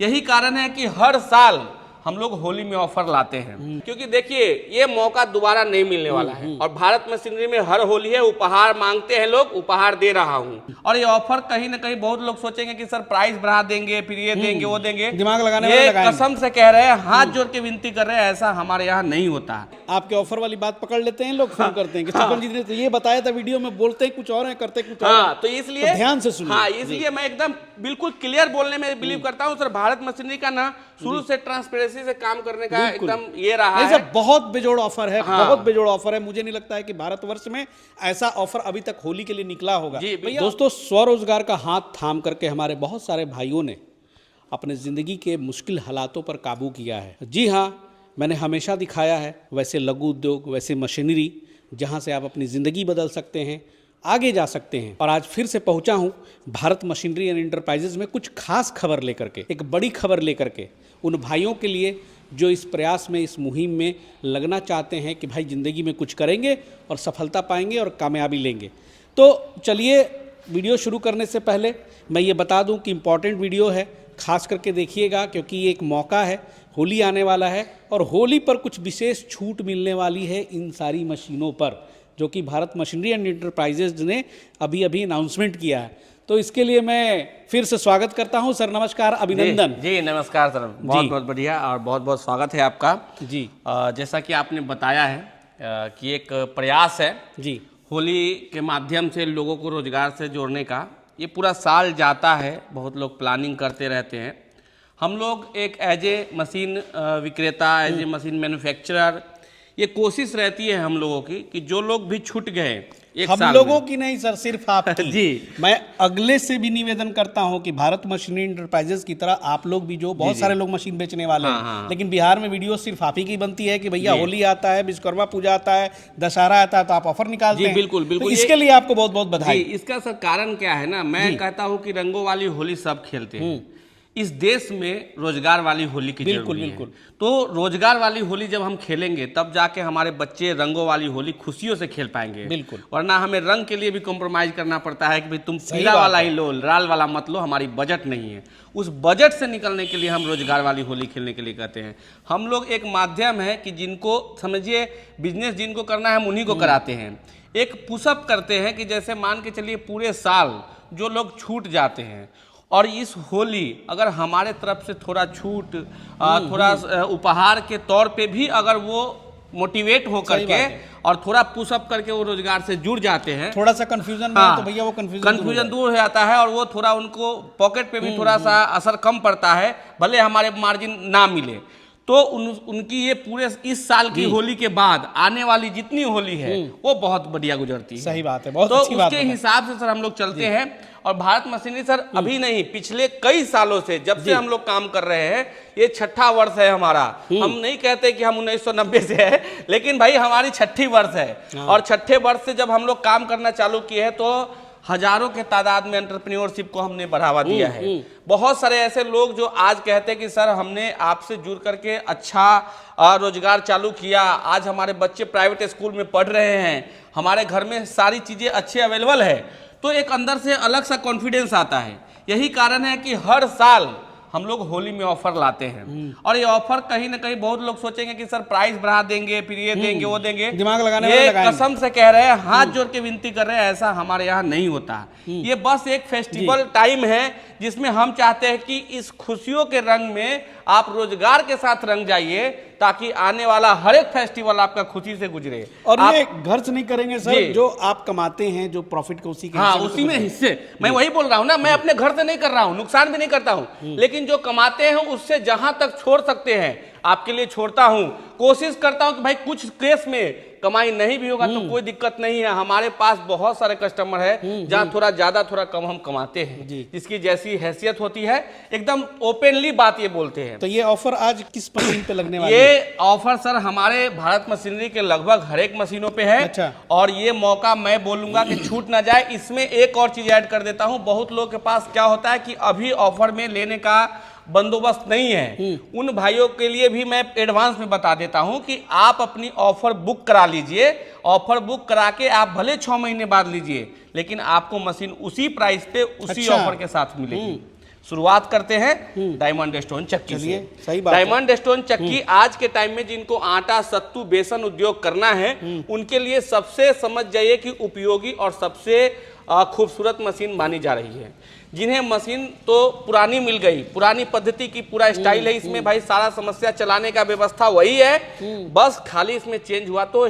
यही कारण है कि हर साल हम लोग होली में ऑफर लाते हैं, क्योंकि देखिए ये मौका दोबारा नहीं मिलने वाला है। और भारत मशीनरी में हर होली है, उपहार मांगते हैं लोग, उपहार दे रहा हूं। और ये ऑफर कहीं ना कहीं बहुत लोग सोचेंगे कि सर प्राइस बढ़ा देंगे, फिर ये देंगे वो देंगे, दिमाग लगाने ये वाले कसम से कह रहे हैं, हाथ जोड़ के विनती कर रहे हैं, ऐसा हमारे यहाँ नहीं होता है। आपके ऑफर वाली बात पकड़ लेते हैं लोग, फोन करते हैं कि सरपंच जी ने तो ये बताया था वीडियो में, बोलते हैं कुछ और है, करते कुछ और हाँ, तो इसलिए तो ध्यान से सुनिए। हाँ, इसलिए मैं एकदम बिल्कुल क्लियर बोलने में बिलीव करता हूँ सर। भारत मशीनरी का ना शुरू से ट्रांसपेरेंसी से काम करने का एकदम ये रहा नहीं है। सर, बहुत बेजोड़ ऑफर है, हाँ। बहुत बेजोड़ ऑफर है। मुझे नहीं लगता है कि भारतवर्ष में ऐसा ऑफर अभी तक होली के लिए निकला होगा। जी, भैया। दोस्तों, स्वरोजगार का हाथ थाम करके हमारे बहुत सारे भाइयों ने अपने जिंदगी के मुश्किल हालातों पर काबू किया है। जी हाँ, मैंने हमेशा दिखाया है वैसे लघु उद्योग, वैसे मशीनरी जहाँ से आप अपनी ज़िंदगी बदल सकते हैं, आगे जा सकते हैं। और आज फिर से पहुंचा हूं भारत मशीनरी एंड एंटरप्राइजेज में कुछ खास खबर लेकर के, एक बड़ी खबर लेकर के, उन भाइयों के लिए जो इस प्रयास में, इस मुहिम में लगना चाहते हैं कि भाई ज़िंदगी में कुछ करेंगे और सफलता पाएंगे और कामयाबी लेंगे। तो चलिए, वीडियो शुरू करने से पहले मैं ये बता दूं कि इम्पॉर्टेंट वीडियो है, खास करके देखिएगा, क्योंकि ये एक मौका है, होली आने वाला है और होली पर कुछ विशेष छूट मिलने वाली है इन सारी मशीनों पर, जो कि भारत मशीनरी एंड एंटरप्राइजेज ने अभी अभी अनाउंसमेंट किया है। तो इसके लिए मैं फिर से स्वागत करता हूं सर। नमस्कार, अभिनंदन। जी नमस्कार सर, बहुत बहुत बढ़िया और बहुत बहुत स्वागत है आपका। जी, जैसा कि आपने बताया है कि एक प्रयास है जी, होली के माध्यम से लोगों को रोजगार से जोड़ने का। ये पूरा साल जाता है, बहुत लोग प्लानिंग करते रहते हैं। हम लोग एक एज ए मशीन विक्रेता, एज ए मशीन मैन्युफैक्चरर, ये कोशिश रहती है हम लोगों की कि जो लोग भी छूट गए एक हम साल लोगों में। की नहीं सर, सिर्फ आपकी। जी, मैं अगले से भी निवेदन करता हूं कि भारत मशीनरी एंटरप्राइजेज की तरह आप लोग भी, जो बहुत सारे लोग मशीन बेचने वाले हैं, हाँ। लेकिन बिहार में वीडियो सिर्फ आप ही की बनती है कि भैया होली आता है, विश्वकर्मा पूजा आता है, दशहरा आता है, तो आप ऑफर निकालते हैं। बिल्कुल, बिल्कुल। तो इसके लिए आपको बहुत बहुत जी, बधाई। इसका सर कारण क्या है ना, मैं कहता हूँ कि रंगों वाली होली सब खेलते हैं। इस देश में रोजगार वाली होली की बिल्कुल, जरूरी है। बिल्कुल। तो रोजगार वाली होली जब हम खेलेंगे तब जाके हमारे बच्चे रंगों वाली होली खुशियों से खेल पाएंगे। बिल्कुल। वरना हमें रंग के लिए भी कॉम्प्रोमाइज करना पड़ता है कि भाई तुम सही पीला बात वाला है। ही लो, लाल वाला मत लो, हमारी बजट नहीं है। उस बजट से निकलने के लिए हम रोजगार वाली होली खेलने के लिए कहते हैं। हम लोग एक माध्यम है कि जिनको समझिए बिजनेस जिनको करना है हम उन्हीं को कराते हैं। एक पुशअप करते हैं कि जैसे मान के चलिए पूरे साल जो लोग छूट जाते हैं, और इस होली अगर हमारे तरफ से थोड़ा छूट, थोड़ा उपहार के तौर पे भी अगर वो मोटिवेट हो करके और थोड़ा पुशअप करके वो रोजगार से जुड़ जाते हैं, थोड़ा सा कंफ्यूजन में है तो भैया वो कंफ्यूजन दूर हो जाता है और वो थोड़ा उनको पॉकेट पे भी थोड़ा सा असर कम पड़ता है, भले हमारे मार्जिन ना मिले। तो उनकी ये पूरे इस साल की होली के बाद आने वाली जितनी होली है वो बहुत बढ़िया गुजरती है। सही बात है, बहुत तो अच्छी बात उसके है। हिसाब से सर हम लोग चलते हैं। और भारत मशीनरी सर अभी नहीं, पिछले कई सालों से जब से हम लोग काम कर रहे हैं, ये छठा वर्ष है हमारा। हम नहीं कहते कि हम 1990 से है, लेकिन भाई हमारी छठी वर्ष है। और छठे वर्ष से जब हम लोग काम करना चालू किए हैं तो हजारों के तादाद में एंटरप्रेन्योरशिप को हमने बढ़ावा दिया है। बहुत सारे ऐसे लोग जो आज कहते हैं कि सर हमने आपसे जुड़ करके अच्छा रोजगार चालू किया, आज हमारे बच्चे प्राइवेट स्कूल में पढ़ रहे हैं, हमारे घर में सारी चीजें अच्छे अवेलेबल है, तो एक अंदर से अलग सा कॉन्फिडेंस आता है। यही कारण है कि हर साल हम लोग होली में ऑफर लाते हैं। और ये ऑफर कहीं ना कहीं बहुत लोग सोचेंगे कि सर प्राइस बढ़ा देंगे, फिर ये देंगे वो देंगे, दिमाग लगाने ये वाले कसम से कह रहे हैं, हाथ जोड़ के विनती कर रहे हैं, ऐसा हमारे यहाँ नहीं होता। ये बस एक फेस्टिवल टाइम है जिसमें हम चाहते हैं कि इस खुशियों के रंग में आप रोजगार के साथ रंग जाइए, ताकि आने वाला हर एक फेस्टिवल आपका खुशी से गुजरे। और आप, ये घर से नहीं करेंगे सर, जो आप कमाते हैं, जो प्रॉफिट को उसी के हाँ, हिस्से में उसी में हिस्से, मैं वही बोल रहा हूँ ना, मैं अपने घर से नहीं कर रहा हूँ, नुकसान भी नहीं करता हूँ, लेकिन जो कमाते हैं उससे जहां तक छोड़ सकते हैं आपके लिए छोड़ता हूं। कोशिश करता हूं कि भाई कुछ केस में कमाई नहीं भी होगा तो कोई दिक्कत नहीं है। हमारे पास बहुत सारे कस्टमर है जहां थोड़ा ज्यादा थोड़ा कम हम कमाते हैं, जिसकी जैसी हैसियत होती है एकदम ओपनली बात ये बोलते हैं। तो ये ऑफर आज किस मशीन पे लगने वाली है? ये ऑफर सर हमारे भारत मशीनरी के लगभग हर एक मशीनों पे है। अच्छा। और ये मौका मैं बोलूंगा कि छूट ना जाए। इसमें एक और चीज ऐड कर देता हूं, बहुत लोगों के पास क्या होता है कि अभी ऑफर में लेने का बंदोबस्त नहीं है, उन भाइयों के लिए भी मैं एडवांस में बता देता हूं कि आप अपनी ऑफर बुक करा लीजिए। ऑफर बुक करा के आप भले 6 महीने बाद लीजिए, लेकिन आपको मशीन उसी प्राइस पे उसी अच्छा। ऑफर के साथ मिलेगी। शुरुआत करते हैं डायमंड स्टोन चक्की चलिए, से। सही बात है। डायमंड स्टोन चक्की आज के टाइम में जिनको आटा, सत्तू, बेसन उद्योग करना है उनके लिए सबसे समझ जाइए कि उपयोगी और सबसे खूबसूरत मशीन मानी जा रही है। जिन्हें मशीन तो पुरानी मिल गई, पुरानी पद्धति की पूरा स्टाइल है इसमें भाई, सारा समस्या चलाने का व्यवस्था वही है, बस खाली इसमें चेंज हुआ तो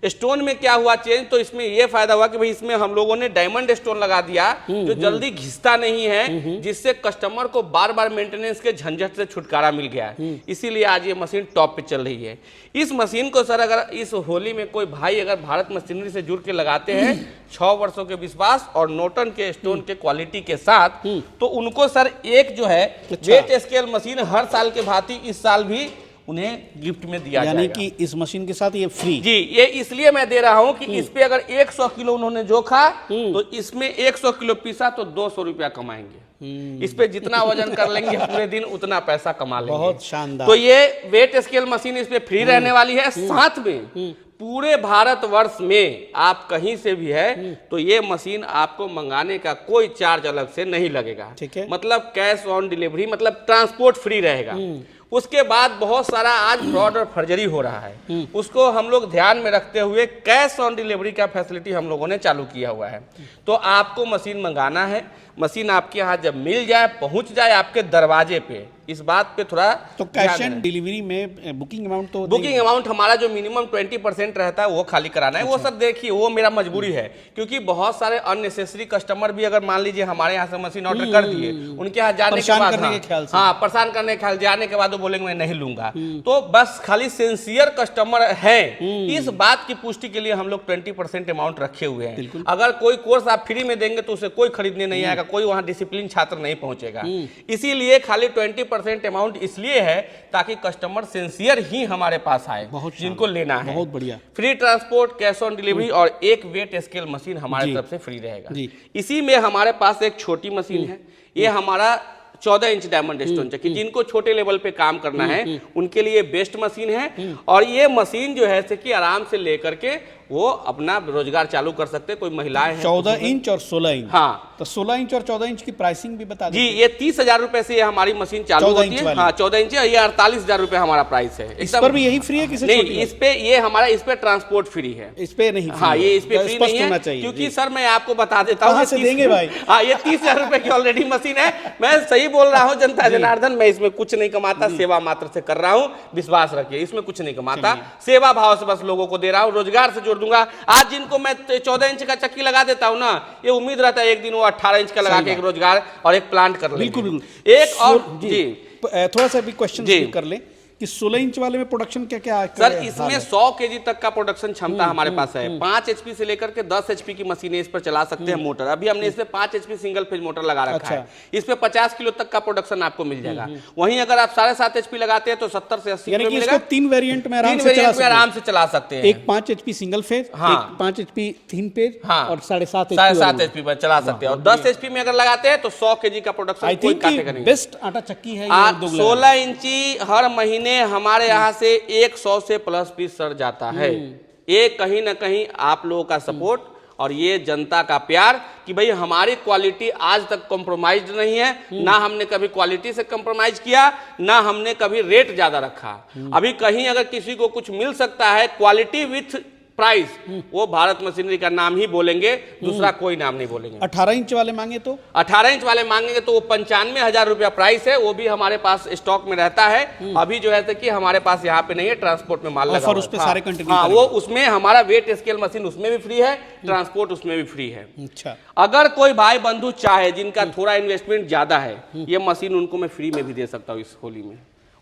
स्टोन में क्या हुआ चेंज, तो इसमें यह फायदा हुआ कि भाई इसमें हम लोगों ने डायमंड स्टोन लगा दिया जो जल्दी घिसता नहीं है, जिससे कस्टमर को बार बार मेंटेनेंस के झंझट से छुटकारा मिल गया है। इसीलिए आज ये मशीन टॉप पे चल रही है। इस मशीन को सर अगर इस होली में कोई भाई अगर भारत मशीनरी से जुड़ के लगाते हैं 6 वर्षों के विश्वास और नोटन के स्टोन के क्वालिटी के साथ, तो उनको सर एक जो है वेट स्केल मशीन हर साल के भांति इस साल भी उन्हें गिफ्ट में दिया जाएगा। यानी कि इस मशीन के साथ ये फ्री? जी, ये इसलिए मैं दे रहा हूं कि इस पे अगर 100 किलो उन्होंने जोखा तो इसमें 100 किलो पीसा तो 200 रुपया कमाएंगे। इस पे जितना वजन कर लेंगे पूरे दिन उतना पैसा कमा लेंगे। बहुत शानदार। तो ये वेट स्केल मशीन इस पे फ्री रहने वाली है। साथ में पूरे भारतवर्ष में आप कहीं से भी है तो ये मशीन आपको मंगाने का कोई चार्ज अलग से नहीं लगेगा। ठीक है। मतलब कैश ऑन डिलीवरी, मतलब ट्रांसपोर्ट फ्री रहेगा। उसके बाद बहुत सारा आज फ्रॉड और फर्जरी हो रहा है, उसको हम लोग ध्यान में रखते हुए कैश ऑन डिलीवरी का फैसिलिटी हम लोगों ने चालू किया हुआ है। तो आपको मशीन मंगाना है, मशीन आपके यहाँ जब मिल जाए, पहुंच जाए आपके दरवाजे पे, इस बात पे थोड़ा तो कैश ऑन डिलीवरी में बुकिंग अमाउंट तो बुकिंग अमाउंट हमारा जो मिनिमम 20% रहता है वो खाली कराना है। वो सर देखिए वो मेरा मजबूरी है, क्योंकि बहुत सारे अननेसेसरी कस्टमर भी अगर मान लीजिए हमारे यहाँ से मशीन ऑर्डर कर दिए, उनके यहाँ जाने के बाद परेशान करने के ख्याल जाने के बाद वो बोलेंगे मैं नहीं लूंगा। तो बस खाली सिंसियर कस्टमर है, इस बात की पुष्टि के लिए हम लोग 20% अमाउंट रखे हुए हैं। अगर कोई कोर्स आप फ्री में देंगे तो उसे कोई खरीदने नहीं आएगा, कोई वहाँ डिसिप्लिन छात्र नहीं पहुंचेगा। इसीलिए खाली 20% अमाउंट इसलिए है ताकि कस्टमर सिंसियर ही हमारे पास आए, जिनको लेना है। बहुत बढ़िया। Free transport, cash on delivery और एक वेट स्केल मशीन हमारे तरफ से फ्री रहेगा। इसी में हमारे पास एक छोटी मशीन है, ये हमारा 14 इंच डायमंड स्टोन चक्की, जिनको छोटे लेवल पे काम करना है उनके लिए बेस्ट मशीन है। और ये मशीन जो है कि आराम से लेकर के वो अपना रोजगार चालू कर सकते हैं। कोई महिलाएं हैं 14 इंच और 16 इंच। हाँ, तो 16 इंच और 14 इंच की प्राइसिंग भी बता जी। ये 30,000 रुपए से हमारी मशीन चालू होती है। हाँ, 14 इंच, ये 48,000 रुपए हमारा प्राइस है। इस पर भी यही फ्री है? किसी नहीं, इस पे ये हमारा इस पे ट्रांसपोर्ट फ्री है, इस पे नहीं। हाँ, ये इस पे फ्री नहीं है, क्योंकि सर मैं आपको बता देता हूँ कहाँ से देंगे भाई? हाँ, ये 30,000 रुपए की ऑलरेडी मशीन है। मैं सही बोल रहा हूँ जनता जनार्दन, मैं इसमें कुछ नहीं कमाता, सेवा मात्र से कर रहा हूँ, विश्वास रखिए, इसमें कुछ नहीं कमाता, सेवा भाव से बस लोगों को दे रहा हूँ, रोजगार से जोड़ दूंगा। आज जिनको मैं 14 इंच का चक्की लगा देता हूँ ना, ये उम्मीद रहता है एक दिन वो 18 इंच का लगा के एक रोजगार और एक प्लांट कर लेंगे। बिल्कुल। एक और जी थोड़ा सा भी क्वेश्चन कर लें कि 16 इंच वाले में प्रोडक्शन क्या क्या है? सर इसमें 100 केजी तक का प्रोडक्शन क्षमता हमारे पास है। 5 HP से लेकर के 10 HP की मशीनें इस पर चला सकते हैं मोटर। अभी हमने इस पे 5 HP सिंगल फेज मोटर लगा रखा है। इस पे 50 किलो तक का प्रोडक्शन आपको मिल जाएगा। वहीं अगर आप 7.5 HP लगाते हैं तो 70 से 80 किलो मिलेगा। 3 वेरिएंट में आराम से चला सकते हैं। एक 5 HP सिंगल फेज, एक 5 HP 3 पेज और 7.5 HP पर चला सकते हैं। और 10 HP में अगर लगाते हैं तो 100 केजी का प्रोडक्शन कोई काटेगा नहीं। बेस्ट आटा चक्की है। 16 इंची हर महीने हमारे यहाँ से 100 से प्लस पीस सर जाता है। ये कहीं ना कहीं आप लोगों का सपोर्ट और ये जनता का प्यार कि भाई हमारी क्वालिटी आज तक कॉम्प्रोमाइज नहीं है, ना हमने कभी क्वालिटी से कॉम्प्रोमाइज किया, ना हमने कभी रेट ज्यादा रखा। अभी कहीं अगर किसी को कुछ मिल सकता है क्वालिटी विथ प्राइस, वो भारत मशीनरी का नाम ही बोलेंगे, दूसरा कोई नाम नहीं बोलेंगे। 18 इंच वाले मांगे तो 18 इंच वाले मांगेंगे तो वो 95,000 रुपया प्राइस है। वो भी हमारे पास स्टॉक में रहता है। अभी जो है कि हमारे पास यहाँ पे नहीं है, ट्रांसपोर्ट में माल लगा हुआ है। उस पे सारे कंटिन्यू। हाँ, वो उसमें हमारा वेट स्केल मशीन उसमें भी फ्री है, ट्रांसपोर्ट उसमें भी फ्री है। अच्छा, अगर कोई भाई बंधु चाहे जिनका थोड़ा इन्वेस्टमेंट ज्यादा है, ये मशीन उनको मैं फ्री में भी दे सकता हूँ इस होली में।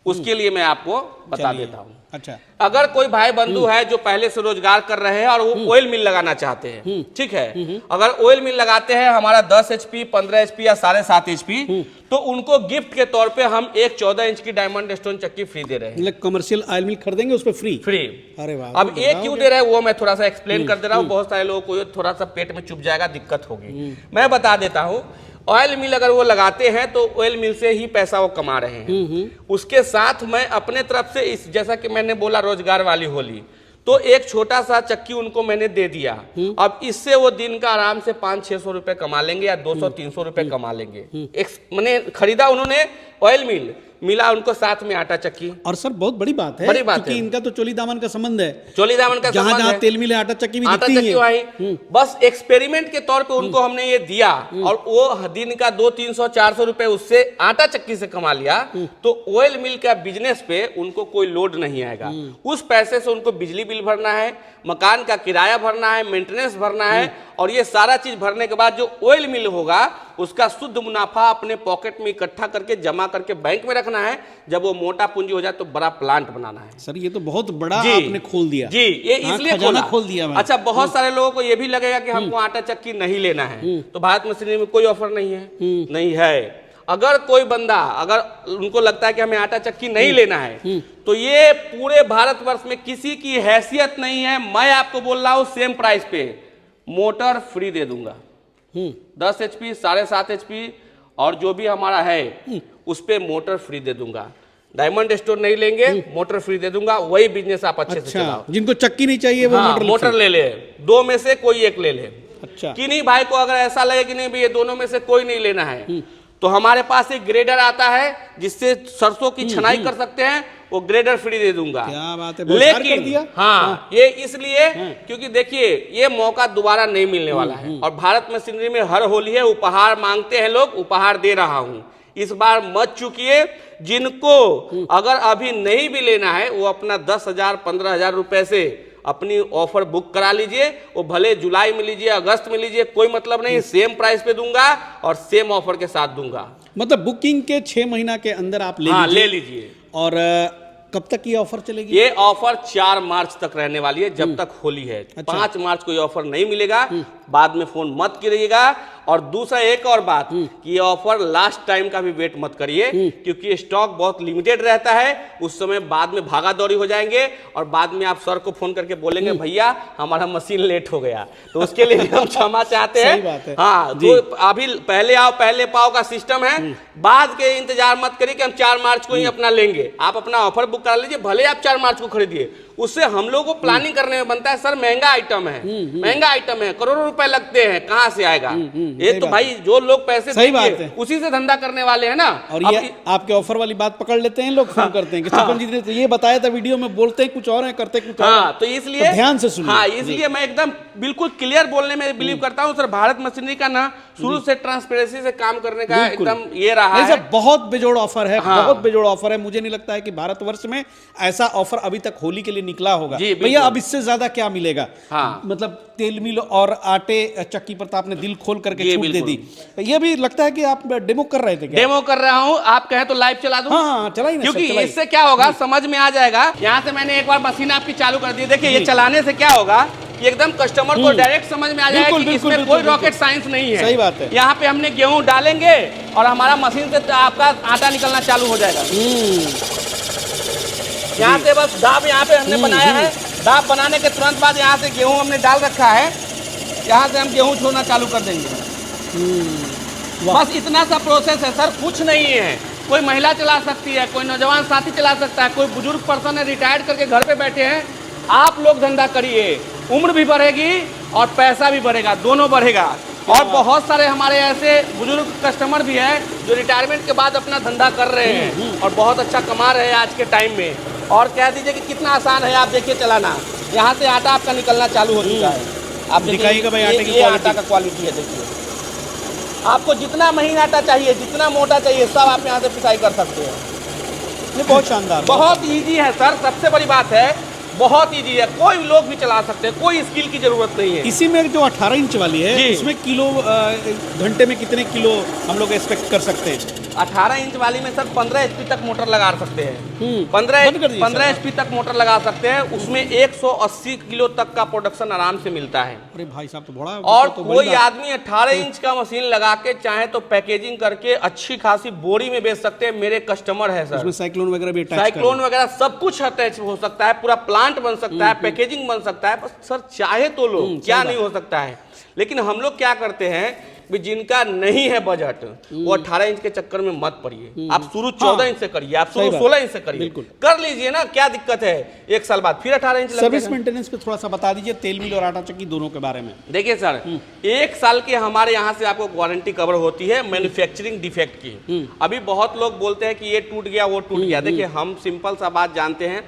उसके लिए मैं आपको बता देता हूँ। अच्छा, अगर कोई भाई बंधु है जो पहले से रोजगार कर रहे हैं और वो ऑयल मिल लगाना चाहते हैं, ठीक है, अगर ऑयल मिल लगाते हैं हमारा 10 HP, 15 HP या 7.5 HP, तो उनको गिफ्ट के तौर पे हम एक 14 इंच की डायमंड स्टोन चक्की फ्री दे रहे हैं। मतलब कमर्शियल ऑयल मिल खरीदेंगे उस पर फ्री? अरे वाह। अब ये क्यों दे रहे हैं वो मैं थोड़ा सा एक्सप्लेन कर दे रहा हूँ। बहुत सारे लोगों को थोड़ा सा पेट में चुप जाएगा, दिक्कत होगी, मैं बता देता हूँ। ऑयल मिल अगर वो लगाते हैं तो ऑयल मिल से ही पैसा वो कमा रहे हैं। उसके साथ मैं अपने तरफ से इस, जैसा कि मैंने बोला रोजगार वाली होली, तो एक छोटा सा चक्की उनको मैंने दे दिया। अब इससे वो दिन का आराम से 500-600 रुपए कमा लेंगे या 200-300 रुपए कमा लेंगे। मैंने खरीदा उन्होंने ऑयल मिल, मिला उनको साथ में आटा चक्की। और सर बहुत बड़ी बात है, बड़ी बात क्योंकि है। इनका तो चोली दामन का संबंध है, चोली दामन का जहां संबंध जहां है। तेल मिले आटा चक्की भी आटा दिखती चक्की है। वही बस एक्सपेरिमेंट के तौर पे उनको हमने ये दिया और वो दिन का 200-300-400 रुपए उससे आटा चक्की से कमा लिया। तो ऑयल मिल का बिजनेस पे उनको कोई लोड नहीं आएगा। उस पैसे से उनको बिजली बिल भरना है, मकान का किराया भरना है, मेंटेनेंस भरना है, और ये सारा चीज भरने के बाद जो ऑयल मिल होगा उसका शुद्ध मुनाफा अपने पॉकेट में इकट्ठा करके जमा करके बैंक में रखना है। जब वो मोटा पूंजी हो जाए तो बड़ा प्लांट बनाना है। सर ये तो बहुत बड़ा जी, आपने खोल दिया जी, ये इसलिए खजाना खोल दिया मैंने। अच्छा, बहुत सारे लोगों को ये भी लगेगा कि हमको आटा चक्की नहीं लेना है, तो भारत मशीनरी में कोई ऑफर नहीं है। नहीं है। अगर कोई बंदा, अगर उनको लगता है कि हमें आटा चक्की नहीं लेना है, तो ये पूरे भारतवर्ष में किसी की हैसियत नहीं है। मैं आपको बोल रहा हूं सेम प्राइस पे मोटर फ्री दे दूंगा। 10 HP, 7.5 HP और जो भी हमारा है उस पे मोटर फ्री दे दूंगा। डायमंड स्टोर नहीं लेंगे, मोटर फ्री दे दूंगा। वही बिजनेस आप अच्छे से चलाओ। जिनको चक्की नहीं चाहिए वो हाँ, मोटर ले ले, दो में से कोई एक ले ले। अच्छा, किन्हीं भाई को अगर ऐसा लगे कि नहीं भाई ये दोनों में से कोई नहीं लेना है, तो हमारे पास एक ग्रेडर आता है जिससे सरसों की छनाई कर सकते हैं, वो ग्रेडर फ्री दे दूंगा। क्या बात है, बहुत सार कर दिया। लेकिन हाँ, ये इसलिए क्योंकि देखिए ये मौका दोबारा नहीं मिलने वाला है। और भारत मशीनरी में हर होली है, उपहार मांगते हैं लोग, उपहार दे रहा हूं। इस बार मत चूकिए। जिनको अगर अभी नहीं भी लेना है वो अपना 10,000 15,000 रुपए से अपनी ऑफर बुक करा लीजिए। वो भले जुलाई में लीजिए, अगस्त में लीजिए, कोई मतलब नहीं, सेम प्राइस पे दूंगा और सेम ऑफर के साथ दूंगा। मतलब बुकिंग के 6 महीना के अंदर आप ले लीजिए। ले लीजिए। और कब तक ये ऑफर चलेगी? ये ऑफर 4 मार्च तक रहने वाली है, जब तक होली है। 5 मार्च को ये ऑफर नहीं मिलेगा। बाद में फोन मत करिएगा। और दूसरा एक और बात कि ये ऑफर लास्ट टाइम का भी वेट मत करिए, क्योंकि स्टॉक बहुत लिमिटेड रहता है। उस समय बाद में भागा दौड़ी हो जाएंगे और बाद में आप सर को फोन करके बोलेंगे भैया हमारा मशीन लेट हो गया। तो उसके लिए हम क्षमा चाहते सही बात है। हैं। हाँ, तो अभी पहले आओ पहले पाओ का सिस्टम है। बाद के इंतजार मत करिए कि हम 4 मार्च को ही अपना लेंगे। आप अपना ऑफर बुक करा लीजिए, भले आप 4 मार्च को खरीदिए। उससे हम लोग को प्लानिंग करने में बनता है, सर महंगा आइटम है, महंगा आइटम है, करोड़ों रुपए लगते हैं, कहाँ से आएगा? ये तो भाई जो लोग पैसे सही बात है, उसी से धंधा करने वाले हैं ना। और ये आपके ऑफर वाली बात पकड़ लेते हैं लोग, फोन करते हैं कि छपन जी ने तो ये बताया था वीडियो में, बोलते हैं कुछ और है, करते कुछ और। हाँ, तो इसलिए ध्यान से सुनिए। हाँ, इसलिए मैं एकदम बिल्कुल क्लियर बोलने में बिलीव करता हूँ। सर भारत मशीनरी का ना शुरू से ट्रांसपेरेंसी से काम करने का एकदम ये रहा है। बहुत बेजोड़ ऑफर है, बहुत बेजोड़ ऑफर है। मुझे नहीं लगता है कि भारतवर्ष में ऐसा ऑफर अभी तक होली के लिए निकला होगा। भैया अब इससे ज्यादा क्या मिलेगा? हाँ। मतलब तेल मिल और आटे चक्की पर तो आपने दिल खोल करके छूट दे दी। ये भी लगता है कि आप डेमो कर रहे थे क्या? डेमो कर रहा हूँ, आप कहें तो लाइव चला दूं? हाँ, चलाइए ना, क्योंकि इससे क्या होगा समझ में आ जाएगा। यहाँ से मैंने एक बार मशीन आपकी चालू कर दी। देखिए ये चलाने से क्या होगा, ये एकदम कस्टमर को डायरेक्ट समझ में आ जाएगा कि इसमें कोई रॉकेट साइंस नहीं है। सही बात है। यहाँ पे हमने गेहूं डालेंगे और हमारा मशीन से आपका आटा निकलना चालू हो जाएगा। यहाँ से बस दाब यहाँ पे हमने बनाया है। दाब बनाने के तुरंत बाद यहाँ से गेहूं हमने डाल रखा है। यहाँ से हम गेहूं छोड़ना चालू कर देंगे। बस इतना सा प्रोसेस है सर, कुछ नहीं है। कोई महिला चला सकती है, कोई नौजवान साथी चला सकता है, कोई बुजुर्ग पर्सन है रिटायर्ड करके घर पे बैठे हैं। आप लोग धंधा करिए, उम्र भी बढ़ेगी और पैसा भी बढ़ेगा, दोनों बढ़ेगा। और बहुत सारे हमारे ऐसे बुजुर्ग कस्टमर भी हैं जो रिटायरमेंट के बाद अपना धंधा कर रहे हैं और बहुत अच्छा कमा रहे हैं आज के टाइम में। और कह दीजिए कि कितना आसान है, आप देखिए चलाना। यहाँ से आटा आपका निकलना चालू हो चुका है। आप दिखाइएगा भाई आटे की ये आटा का क्वालिटी है। देखिए आपको जितना महीन आटा चाहिए, जितना मोटा चाहिए, सब आप यहाँ से पिसाई कर सकते हैं। ये बहुत शानदार, बहुत ईजी है सर। सबसे बड़ी बात है बहुत ईजी है, कोई लोग भी चला सकते हैं, कोई स्किल की जरूरत नहीं है। इसी में जो 18 इंच वाली है इसमें किलो घंटे में कितने किलो हम लोग एक्सपेक्ट कर सकते हैं? 18 इंच वाली में सर 15 HP तक मोटर लगा सकते हैं। 15 HP तक मोटर लगा सकते हैं। उसमें 180 किलो तक का प्रोडक्शन आराम से मिलता है। अरे भाई साहब तो बड़ा। और कोई आदमी 18 इंच का मशीन लगा के चाहे तो पैकेजिंग करके अच्छी खासी बोरी में बेच सकते हैं। मेरे कस्टमर है सर। उसमें साइक्लोन वगैरह भी, साइक्लोन वगैरह सब कुछ अटैच हो सकता है, पूरा प्लांट बन सकता है, पैकेजिंग बन सकता है। बस सर चाहे तो लोग, क्या नहीं हो सकता है। लेकिन हम लोग क्या करते हैं भी जिनका नहीं है बजट वो 18 इंच के चक्कर में मत पड़िए। आप शुरू 14 इंच से करिए, आप शुरू 16 इंच से करिए, कर लीजिए ना, क्या दिक्कत है, एक साल बाद फिर 18 इंच लग सर्विस जाएगा। मेंटेनेंस पे थोड़ा सा बता दीजिए, तेल मिल और आटा चक्की दोनों के बारे में। देखिए सर, एक साल के हमारे यहाँ से आपको वारंटी कवर होती है मैन्युफैक्चरिंग डिफेक्ट की। अभी बहुत लोग बोलते हैं कि ये टूट गया वो टूट गया, देखिए हम सिंपल सा बात जानते हैं,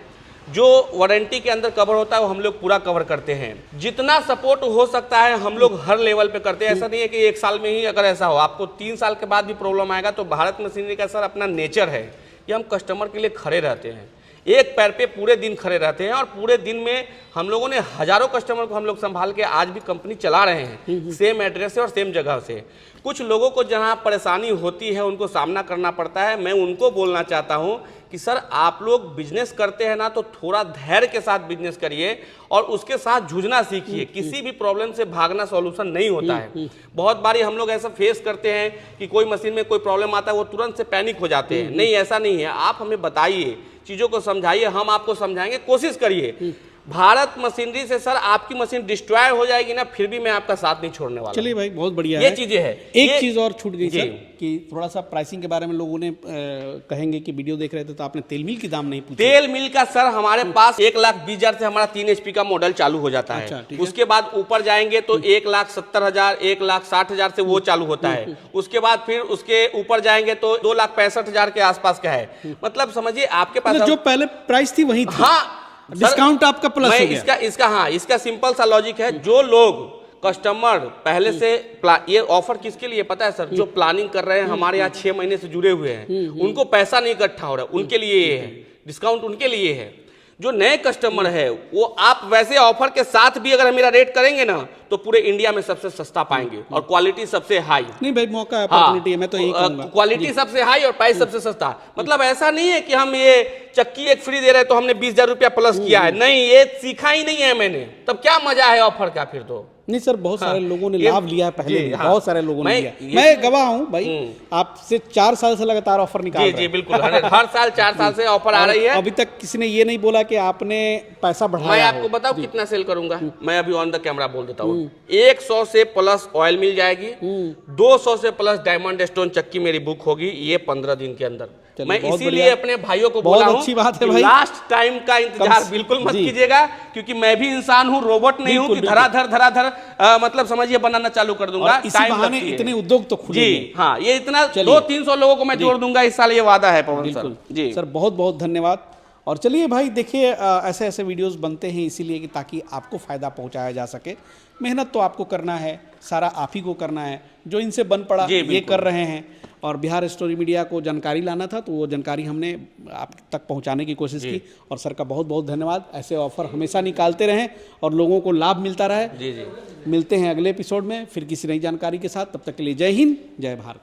जो वारंटी के अंदर कवर होता है वो हम लोग पूरा कवर करते हैं। जितना सपोर्ट हो सकता है हम लोग हर लेवल पे करते हैं। ऐसा नहीं है कि एक साल में ही अगर ऐसा हो, आपको 3 साल के बाद भी प्रॉब्लम आएगा। तो भारत मशीनरी का सर अपना नेचर है कि हम कस्टमर के लिए खड़े रहते हैं, एक पैर पे पूरे दिन खड़े रहते हैं, और पूरे दिन में हम लोगों ने हजारों कस्टमर को हम लोग संभाल के आज भी कंपनी चला रहे हैं, सेम एड्रेस से और सेम जगह से। कुछ लोगों को जहां परेशानी होती है उनको सामना करना पड़ता है, मैं उनको बोलना चाहता हूं कि सर आप लोग बिजनेस करते हैं ना तो थोड़ा धैर्य के साथ बिजनेस करिए और उसके साथ जूझना सीखिए। किसी भी प्रॉब्लम से भागना सॉल्यूशन नहीं होता है। बहुत बारी हम लोग ऐसा फेस करते हैं कि कोई मशीन में कोई प्रॉब्लम आता है वो तुरंत से पैनिक हो जाते हैं। नहीं, ऐसा नहीं है, आप हमें बताइए, चीज़ों को समझाइए, हम आपको समझाएंगे, कोशिश करिए। भारत मशीनरी से सर आपकी मशीन डिस्ट्रॉय हो जाएगी ना, फिर भी मैं आपका साथ नहीं छोड़ने वाला। चलिए भाई, बहुत बढ़िया ये है। चीजें हैं। एक चीज और छूट गई सर कि थोड़ा सा प्राइसिंग के बारे में लोगों ने कहेंगे कि वीडियो देख रहे थे तो आपने तेल मिल की दाम नहीं पूछे। तेल मिल का सर हमारे पास 1,20,000 से हमारा 3 HP का मॉडल चालू हो जाता है। अच्छा, उसके बाद ऊपर जाएंगे तो 1,70,000 1,60,000 से वो चालू होता है। उसके बाद फिर उसके ऊपर जाएंगे तो 2,65,000 के आसपास का है। मतलब समझिए आपके पास जो पहले प्राइस थी वही थी। हाँ, डिस्काउंट आपका प्लस हो गया। इसका सिंपल सा लॉजिक है, जो लोग कस्टमर पहले से ये ऑफर किसके लिए पता है सर, जो प्लानिंग कर रहे हैं, हमारे यहाँ 6 महीने से जुड़े हुए हैं, उनको पैसा नहीं इकट्ठा हो रहा है, उनके लिए ये है डिस्काउंट, उनके लिए है। जो नए कस्टमर है वो आप वैसे ऑफर के साथ भी अगर मेरा रेट करेंगे ना तो पूरे इंडिया में सबसे सस्ता पाएंगे और क्वालिटी सबसे हाई। नहीं भाई, मौका है, अपॉर्चुनिटी है, मैं तो यही कहूंगा। क्वालिटी सबसे हाई और प्राइस सबसे सस्ता। मतलब ऐसा नहीं है कि हम ये चक्की एक फ्री दे रहे हैं तो हमने 20,000 रुपया प्लस किया है, नहीं, ये सीखा ही नहीं है मैंने, तब क्या मजा है ऑफर का फिर तो। नहीं सर, बहुत सारे लोगों ने लाभ लिया है पहले भी, हाँ, बहुत सारे लोगों ने लिया। मैं गवाह हूँ भाई, आपसे 4 साल से लगातार ऑफर निकाल रहे हैं। जी बिल्कुल, हर साल 4 साल से ऑफर आ रही है। अभी तक किसी ने ये नहीं बोला कि आपने पैसा बढ़ाया। मैं आपको बताऊं कितना सेल करूंगा, मैं अभी ऑन द कैमरा बोल देता हूँ। 100 से प्लस ऑयल मिल जाएगी, 200 से प्लस डायमंड स्टोन चक्की मेरी बुक होगी, ये 15 दिन के अंदर। मैं इसीलिए अपने भाइयों को बोला हूं, अच्छी बात है भाई, लास्ट टाइम का इंतजार बिल्कुल मत कीजिएगा, क्योंकि मैं भी इंसान हूं, रोबोट नहीं हूं कि धराधर मतलब समझिए बनाना चालू कर दूंगा। इसी बहाने इतने उद्योग तो खुले जी हाँ, ये इतना 200-300 लोगों को मैं जोड़ दूंगा इस साल, ये वादा है पवन सर। जी सर, बहुत बहुत धन्यवाद। और चलिए भाई, देखिए ऐसे ऐसे वीडियोस बनते हैं इसीलिए कि ताकि आपको फ़ायदा पहुंचाया जा सके। मेहनत तो आपको करना है, सारा आप ही को करना है, जो इनसे बन पड़ा ये कर रहे हैं। और बिहार स्टोरी मीडिया को जानकारी लाना था तो वो जानकारी हमने आप तक पहुंचाने की कोशिश की। और सर का बहुत बहुत धन्यवाद। ऐसे ऑफर हमेशा निकालते रहें और लोगों को लाभ मिलता रहे। जी जी, मिलते हैं अगले एपिसोड में फिर किसी नई जानकारी के साथ। तब तक के लिए जय हिंद, जय भारत।